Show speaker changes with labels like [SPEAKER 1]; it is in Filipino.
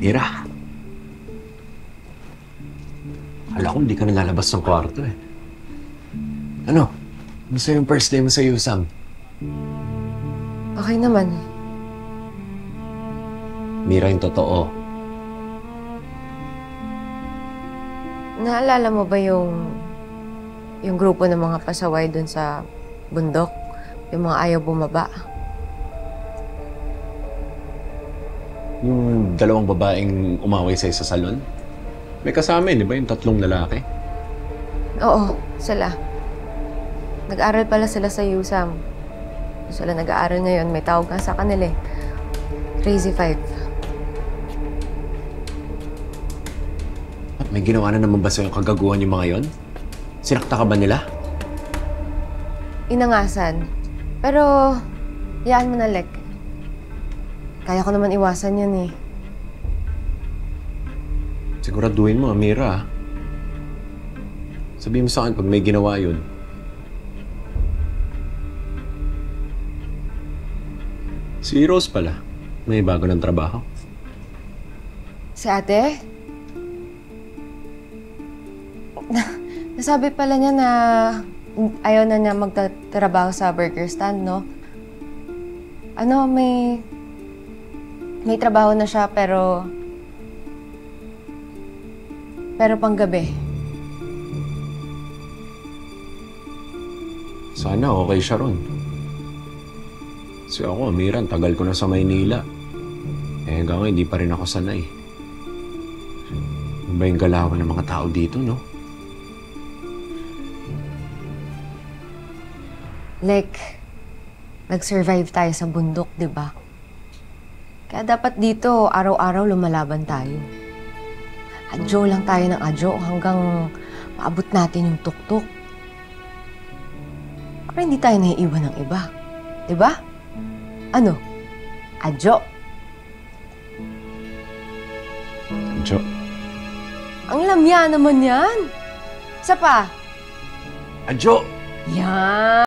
[SPEAKER 1] Mira. Akala ko hindi ka nalalabas ng kwarto eh. Ano? Gusto yung first day mo sa USAM?
[SPEAKER 2] Okay naman.
[SPEAKER 1] Mira, yung totoo.
[SPEAKER 2] Naalala mo ba yung grupo ng mga pasaway dun sa bundok? Yung mga ayaw bumaba?
[SPEAKER 1] Yung dalawang babaeng umaway sa'yo sa salon? May kasama yun, di ba? Yung tatlong lalaki?
[SPEAKER 2] Oo, sila. Nag-aaral pala sila sa USAM. Sila nag-aaral ngayon. May tawag nga sa kanila eh. Crazy Five.
[SPEAKER 1] At may ginawa na naman ba sa'yo kagaguhan yung mga yon? Sinakta ka ba nila?
[SPEAKER 2] Inangasan. Pero, yaan mo na, Lek. Kaya ko naman iwasan yun eh.
[SPEAKER 1] Siguraduhin mo, Amira. Sabihin mo sa akin pag may ginawa yun. Si Rose pala. May bago ng trabaho.
[SPEAKER 2] Si ate? Nasabi pala niya na ayaw na niya magtatrabaho sa burger stand, no? Ano, may trabaho na siya pero panggabi.
[SPEAKER 1] Sana okay siya ron. Kasi ako, Amira, tagal ko na sa Maynila. Eh, hanggang ngayon, hindi pa rin ako sanay. Ano ba yung galawan ng mga tao dito, no?
[SPEAKER 2] Like, nag-survive tayo sa bundok, di ba? Kaya dapat dito, araw-araw lumalaban tayo. Adyo lang tayo ng adyo hanggang maabot natin yung tuktok. Para hindi tayo naiiwan ng iba. Di ba? Ano? Adyo.
[SPEAKER 1] Jo.
[SPEAKER 2] Ang lamya naman yan. Isa pa.
[SPEAKER 1] Adjo!
[SPEAKER 2] Yan.